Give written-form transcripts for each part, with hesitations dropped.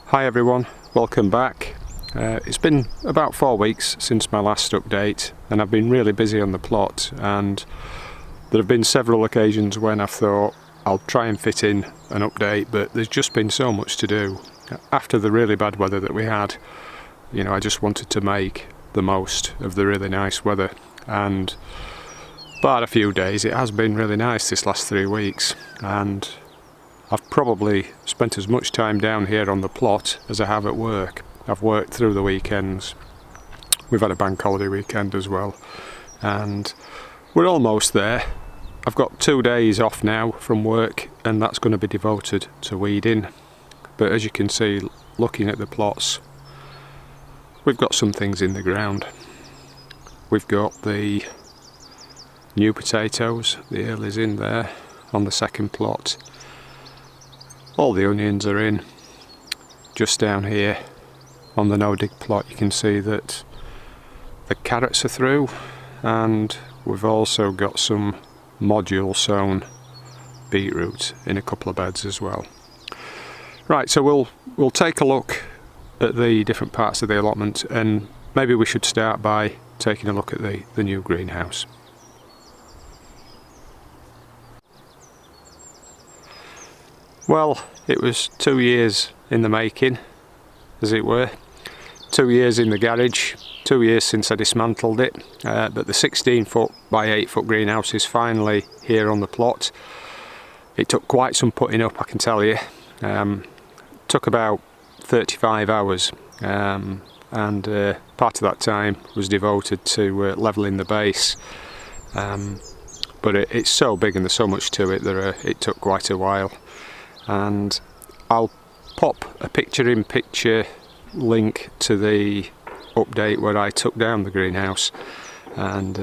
Hi everyone, welcome back. It's been about 4 weeks since my last update and I've been really busy on the plot, and there have been several occasions when I've thought I'll try and fit in an update, but there's just been so much to do. After the really bad weather that we had, you know, I just wanted to make the most of the really nice weather, and bar a few days it has been really nice this last 3 weeks, and I've probably spent as much time down here on the plot as I have at work. I've worked through the weekends. We've had a bank holiday weekend as well, and we're almost there. I've got 2 days off now from work and that's going to be devoted to weeding. But as you can see, looking at the plots, we've got some things in the ground. We've got the new potatoes, the earlies in there on the second plot. All the onions are in. Just down here on the no-dig plot you can see that the carrots are through, and we've also got some module sown beetroot in a couple of beds as well. Right, so we'll take a look at the different parts of the allotment, and maybe we should start by taking a look at the new greenhouse. Well, it was 2 years in the making, as it were. 2 years in the garage, 2 years since I dismantled it, but the 16-foot by 8-foot greenhouse is finally here on the plot. It took quite some putting up, I can tell you. Took about 35 hours, and part of that time was devoted to levelling the base. But it's so big and there's so much to it that it took quite a while. And I'll pop a picture-in-picture link to the update where I took down the greenhouse. And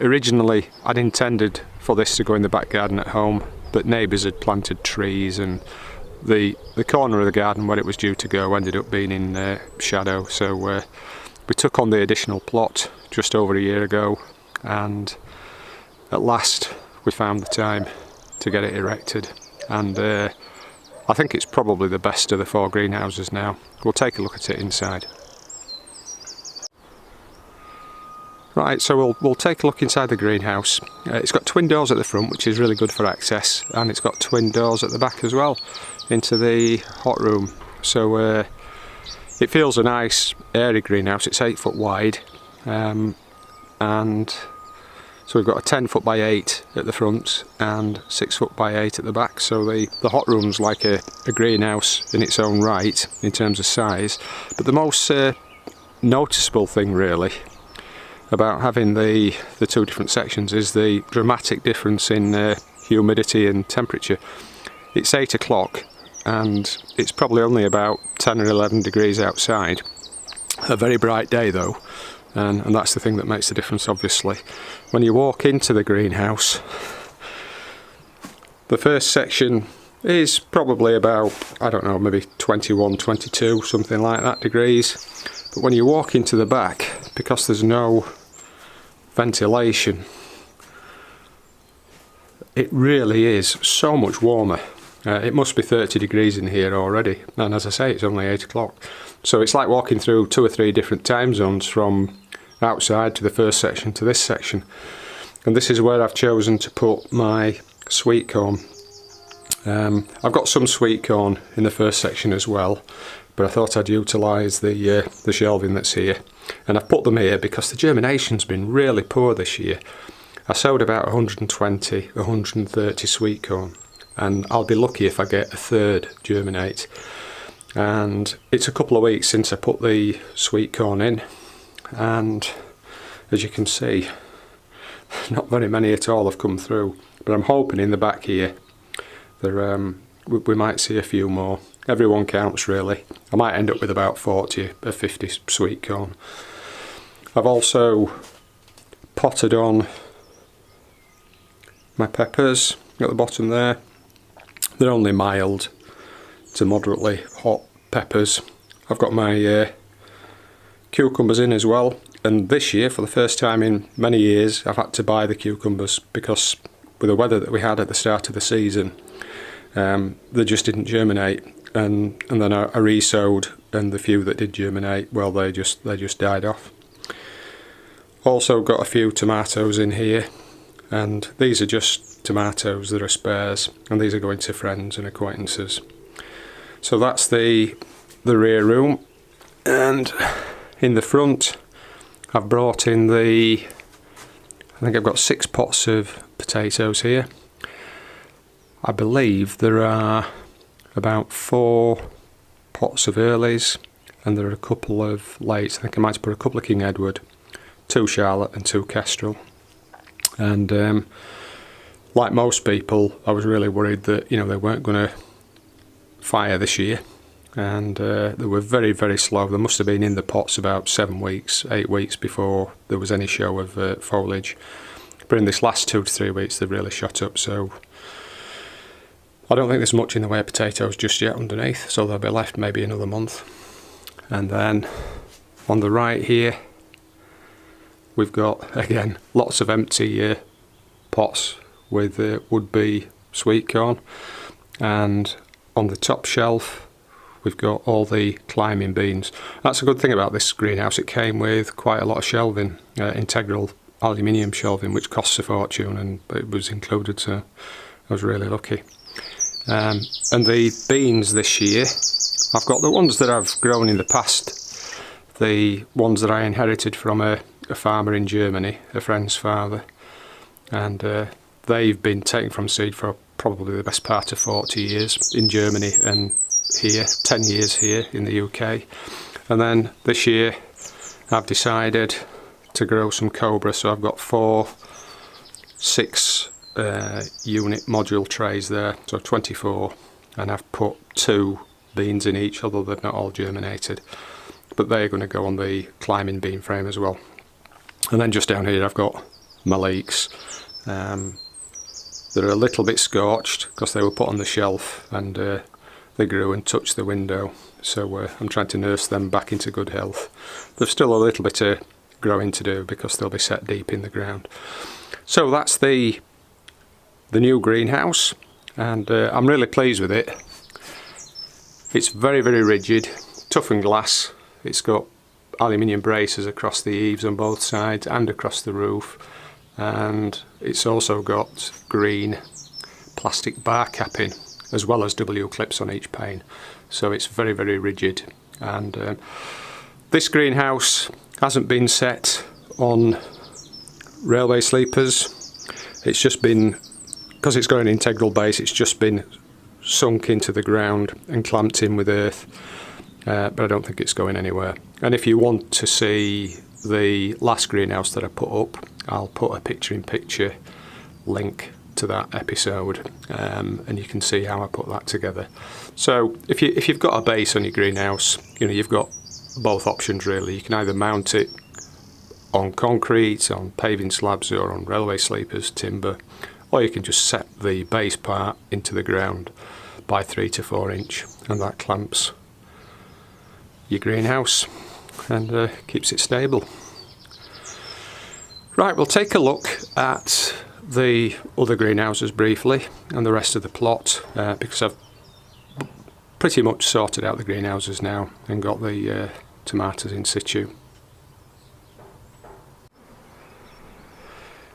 originally I'd intended for this to go in the back garden at home, but neighbours had planted trees, and the corner of the garden where it was due to go ended up being in shadow. So we took on the additional plot just over a year ago, and at last we found the time to get it erected. And I think it's probably the best of the 4 greenhouses now. We'll take a look at it inside. Right, so we'll take a look inside the greenhouse. It's got twin doors at the front, which is really good for access, and it's got twin doors at the back as well into the hot room. So it feels a nice airy greenhouse. It's 8 foot wide, and so we've got a 10-foot by 8 at the front and 6-foot by 8 at the back. So the hot room's like a greenhouse in its own right in terms of size. But the most noticeable thing really about having the 2 different sections is the dramatic difference in humidity and temperature. It's 8 o'clock and it's probably only about 10 or 11 degrees outside. A very bright day though. And that's the thing that makes the difference, obviously. When you walk into the greenhouse, the first section is probably about, I don't know, maybe 21, 22, something like that degrees. But when you walk into the back, because there's no ventilation, it really is so much warmer. It must be 30 degrees in here already, and as I say, it's only 8 o'clock. So it's like walking through 2 or 3 different time zones from outside to the first section to this section. And this is where I've chosen to put my sweet corn. I've got some sweet corn in the first section as well, but I thought I'd utilise the shelving that's here. And I've put them here because the germination's been really poor this year. I sowed about 120, 130 sweet corn, and I'll be lucky if I get a third germinate. And it's a couple of weeks since I put the sweet corn in, and as you can see, not very many at all have come through. But I'm hoping in the back here that we might see a few more. Everyone counts really. I might end up with about 40 or 50 sweet corn. I've also potted on my peppers at the bottom there. They're only mild to moderately hot peppers. I've got my cucumbers in as well, and this year, for the first time in many years, I've had to buy the cucumbers because with the weather that we had at the start of the season, they just didn't germinate. and then I re-sowed, and the few that did germinate, well, they just died off. Also got a few tomatoes in here, and these are just tomatoes that are spares, and these are going to friends and acquaintances. So that's the rear room, and in the front I've brought in I think I've got 6 pots of potatoes here. I believe there are about 4 pots of earlies, and there are a couple of lates. I think I might put a couple of King Edward, 2 Charlotte and 2 Kestrel. And like most people, I was really worried that, you know, they weren't going to fire this year, and they were very, very slow. They must have been in the pots about 7 weeks, 8 weeks before there was any show of foliage. But in this last 2 to 3 weeks, they've really shot up. So I don't think there's much in the way of potatoes just yet underneath, so they'll be left maybe another month. And then on the right here, we've got, again, lots of empty pots with would-be sweet corn. And on the top shelf, we've got all the climbing beans. That's a good thing about this greenhouse. It came with quite a lot of shelving, integral aluminium shelving, which costs a fortune, and it was included, so I was really lucky. And the beans this year, I've got the ones that I've grown in the past, the ones that I inherited from a farmer in Germany, a friend's father, and they've been taken from seed for probably the best part of 40 years in Germany, and here 10 years here in the UK. And then this year I've decided to grow some Cobra, so I've got 4 6 unit module trays there, so 24, and I've put 2 beans in each, although they've not all germinated, but they're going to go on the climbing bean frame as well. And then just down here I've got my leeks. They're a little bit scorched because they were put on the shelf, and they grew and touched the window, so I'm trying to nurse them back into good health. There's still a little bit of growing to do because they'll be set deep in the ground. So that's the new greenhouse, and I'm really pleased with it. It's very, very rigid, toughened glass. It's got aluminium braces across the eaves on both sides and across the roof, and it's also got green plastic bar capping as well as W clips on each pane, so it's very, very rigid. And this greenhouse hasn't been set on railway sleepers. It's just been, because it's got an integral base, it's just been sunk into the ground and clamped in with earth, but I don't think it's going anywhere. And if you want to see the last greenhouse that I put up, I'll put a picture-in-picture link to that episode, and you can see how I put that together. So if you've got a base on your greenhouse, you know, you've got both options really. You can either mount it on concrete, on paving slabs, or on railway sleepers, timber, or you can just set the base part into the ground by 3 to 4 inch, and that clamps your greenhouse and keeps it stable. Right, we'll take a look at the other greenhouses briefly and the rest of the plot, because I've pretty much sorted out the greenhouses now and got the tomatoes in situ.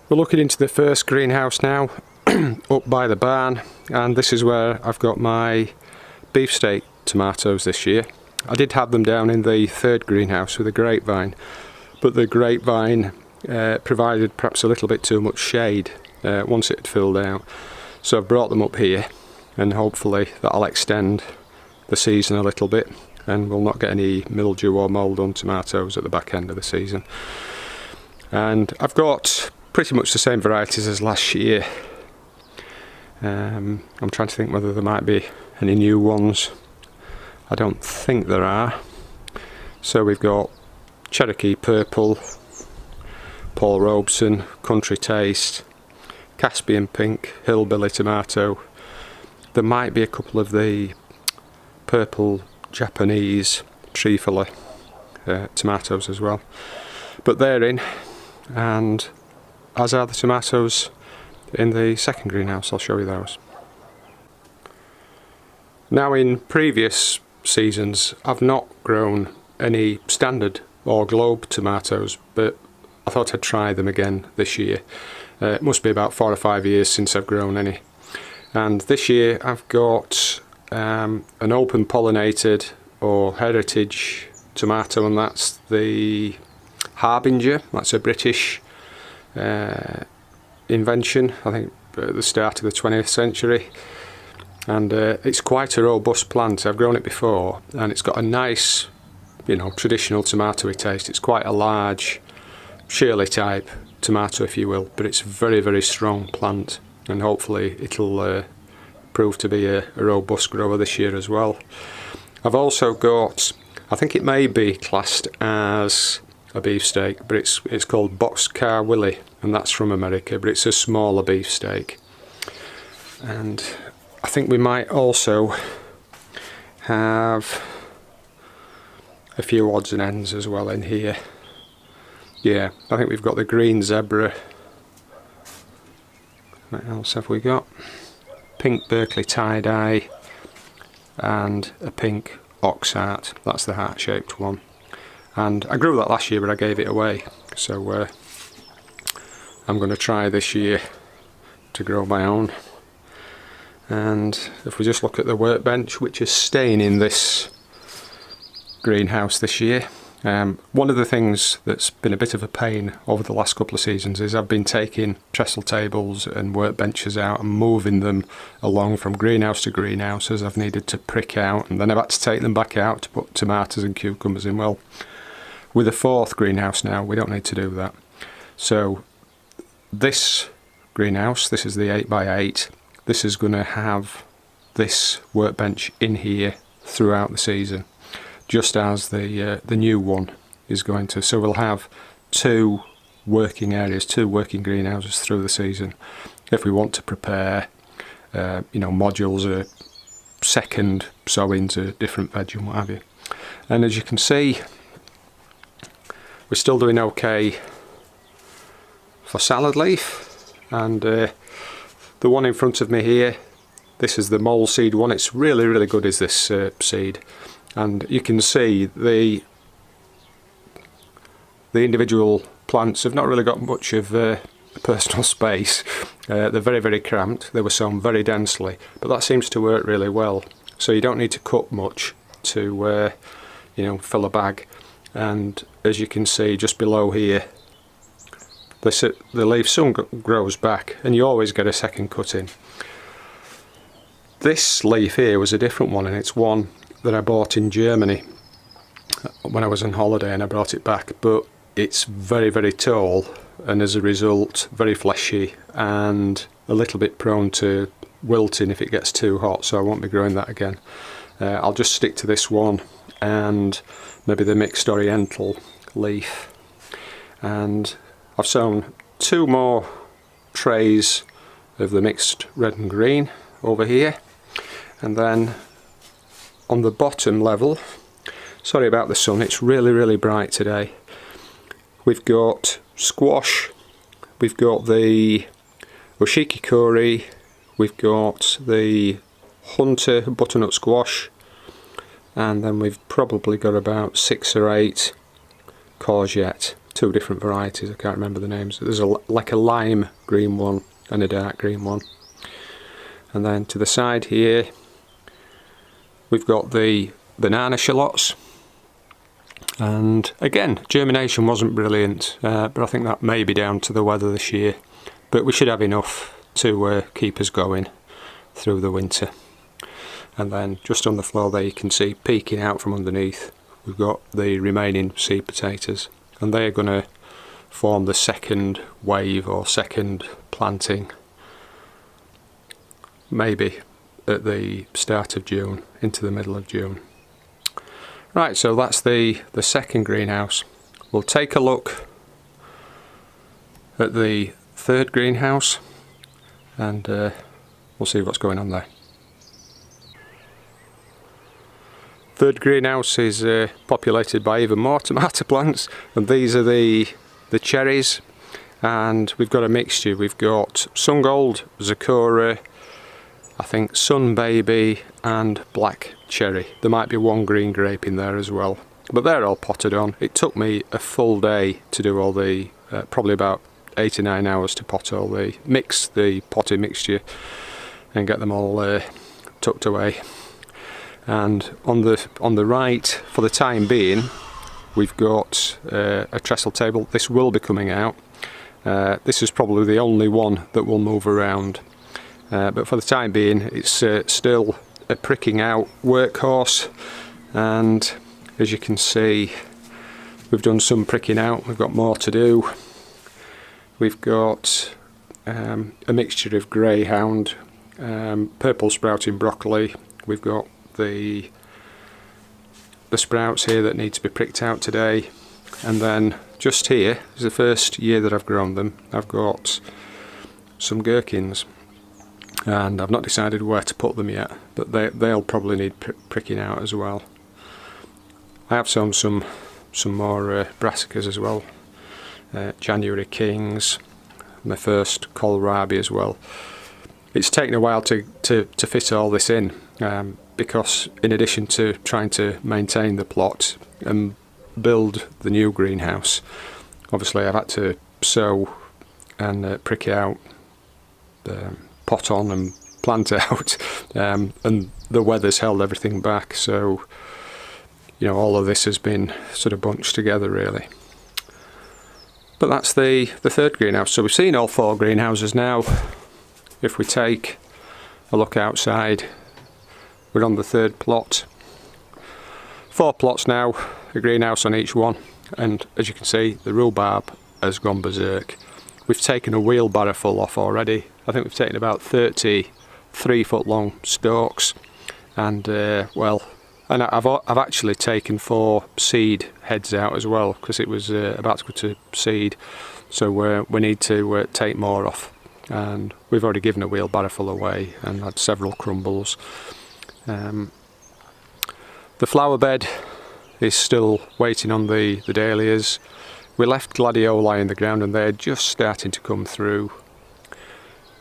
We're looking into the first greenhouse now, up by the barn, and this is where I've got my beefsteak tomatoes this year. I did have them down in the third greenhouse with a grapevine, but the grapevine provided perhaps a little bit too much shade once it had filled out. So I've brought them up here, and hopefully that'll extend the season a little bit, and we'll not get any mildew or mould on tomatoes at the back end of the season. And I've got pretty much the same varieties as last year. I'm trying to think whether there might be any new ones. I don't think there are. So we've got Cherokee Purple, Paul Robeson, Country Taste, Caspian Pink, Hillbilly Tomato. There might be a couple of the purple Japanese Trefoil tomatoes as well. But they're in, and as are the tomatoes in the second greenhouse. I'll show you those. Now, in previous seasons I've not grown any standard or globe tomatoes, but I thought I'd try them again this year. It must be about 4 or 5 years since I've grown any, and this year I've got an open pollinated or heritage tomato, and that's the Harbinger. That's a British invention, I think at the start of the 20th century, and it's quite a robust plant. I've grown it before and it's got a nice, you know, traditional tomatoey taste. It's quite a large Shirley type tomato, if you will, but it's a very, very strong plant, and hopefully it'll prove to be a robust grower this year as well. I've also got, I think it may be classed as a beefsteak, but it's called Boxcar Willie, and that's from America, but it's a smaller beefsteak. And I think we might also have a few odds and ends as well in here. Yeah, I think we've got the green zebra. What else have we got? Pink Berkeley tie-dye and a pink ox-heart. That's the heart-shaped one. And I grew that last year, but I gave it away. So I'm going to try this year to grow my own. And if we just look at the workbench, which is staying in this greenhouse this year, one of the things that's been a bit of a pain over the last couple of seasons is I've been taking trestle tables and workbenches out and moving them along from greenhouse to greenhouse as I've needed to prick out, and then I've had to take them back out to put tomatoes and cucumbers in. Well, with a 4th greenhouse now, we don't need to do that. So this greenhouse, this is the 8x8, this is going to have this workbench in here throughout the season, just as the new one is going to. So we'll have 2 working areas, 2 working greenhouses through the season, if we want to prepare you know, modules or second sowings of different veg and what have you. And as you can see, we're still doing okay for salad leaf, and the one in front of me here, this is the mole seed one. It's really, really good, is this seed. And you can see the individual plants have not really got much of personal space. They're very, very cramped. They were sown very densely, but that seems to work really well. So you don't need to cut much to you know, fill a bag. And as you can see just below here, the leaf soon grows back, and you always get a second cut in. This leaf here was a different one, and it's one that I bought in Germany when I was on holiday, and I brought it back, but it's very, very tall, and as a result very fleshy and a little bit prone to wilting if it gets too hot, so I won't be growing that again. I'll just stick to this one and maybe the mixed oriental leaf. And I've sown 2 more trays of the mixed red and green over here, and then on the bottom level, sorry about the sun, it's really, really bright today, we've got squash, we've got the Oshiki curry, we've got the hunter butternut squash, and then we've probably got about 6 or 8 courgette, 2 different varieties, I can't remember the names. There's like a lime green one and a dark green one. And then to the side here we've got the banana shallots, and again, germination wasn't brilliant, but I think that may be down to the weather this year, but we should have enough to keep us going through the winter. And then just on the floor there you can see peeking out from underneath we've got the remaining seed potatoes, and they are going to form the second wave or second planting, maybe at the start of June into the middle of June. Right, so that's the second greenhouse. We'll take a look at the 3rd greenhouse, and we'll see what's going on there. 3rd greenhouse is populated by even more tomato plants, and these are the cherries, and we've got a mixture. We've got Sungold, Zakura, I think Sun Baby and Black Cherry. There might be one green grape in there as well, but they're all potted on. It took me a full day to do all the, probably about 8 or 9 hours to pot all the, mix the potted mixture and get them all tucked away. And on the right, for the time being, we've got a trestle table. This will be coming out. This is probably the only one that will move around. But for the time being, it's still a pricking out workhorse. And as you can see, we've done some pricking out. We've got more to do. We've got a mixture of greyhound, purple sprouting broccoli. We've got the sprouts here that need to be pricked out today, and then just here is the first year that I've grown them. I've got some gherkins, and I've not decided where to put them yet, but they'll probably need pricking out as well. I have sown some more brassicas as well, January Kings, my first kohlrabi as well. It's taken a while to fit all this in, because in addition to trying to maintain the plot and build the new greenhouse, obviously I've had to sow and prick it out, pot on and plant out, and the weather's held everything back, so you know, all of this has been sort of bunched together really. But that's the third greenhouse. So we've seen all 4 greenhouses now. If we take a look outside, we're on the 3rd plot. 4 plots now, a greenhouse on each one, and as you can see, the rhubarb has gone berserk. We've taken a wheelbarrow full off already. I think we've taken about 30 3-foot long stalks, and well, and I've actually taken 4 seed heads out as well, because it was about to go to seed, so we need to take more off. And we've already given a wheelbarrow full away and had several crumbles. The flower bed is still waiting on the dahlias. We left gladioli in the ground and they're just starting to come through.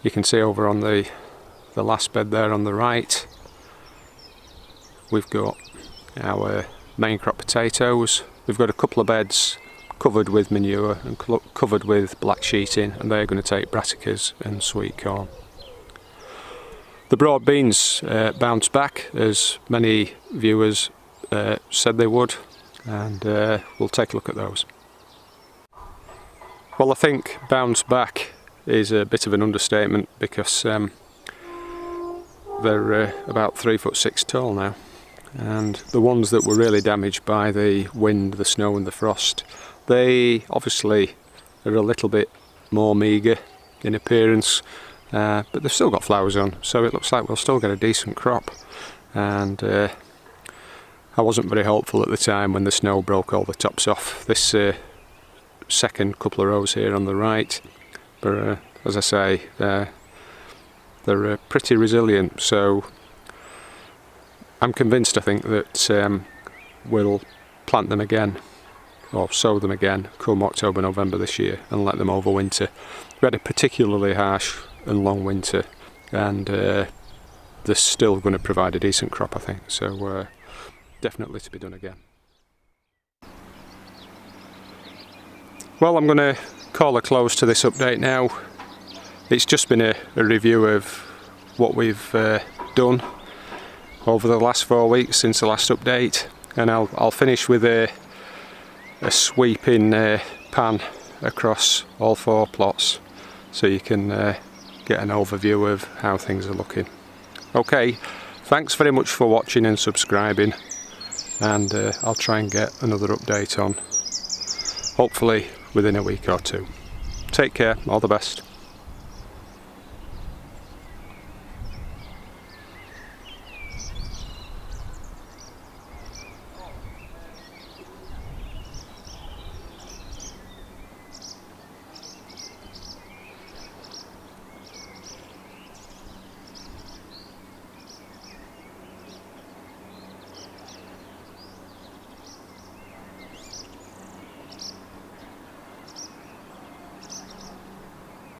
You can see over on the last bed there on the right, we've got our main crop potatoes. We've got a couple of beds covered with manure and covered with black sheeting, and they're going to take brassicas and sweet corn. The broad beans bounced back, as many viewers said they would, and we'll take a look at those. Well, I think bounce back is a bit of an understatement, because they're about 3'6" tall now, and the ones that were really damaged by the wind, the snow and the frost, they obviously are a little bit more meagre in appearance, but they've still got flowers on, so it looks like we'll still get a decent crop. And I wasn't very hopeful at the time when the snow broke all the tops off this second couple of rows here on the right, but as I say, they're pretty resilient, so I'm convinced, I think, that we'll plant them again, or sow them again, come October, November this year, and let them overwinter. We had a particularly harsh and long winter, and they're still going to provide a decent crop, I think, so definitely to be done again. Well, I'm going to call a close to this update now. It's just been a review of what we've done over the last 4 weeks since the last update, and I'll finish with a sweeping pan across all 4 plots, so you can get an overview of how things are looking. Okay, thanks very much for watching and subscribing, and I'll try and get another update on, hopefully within a week or 2. Take care, all the best.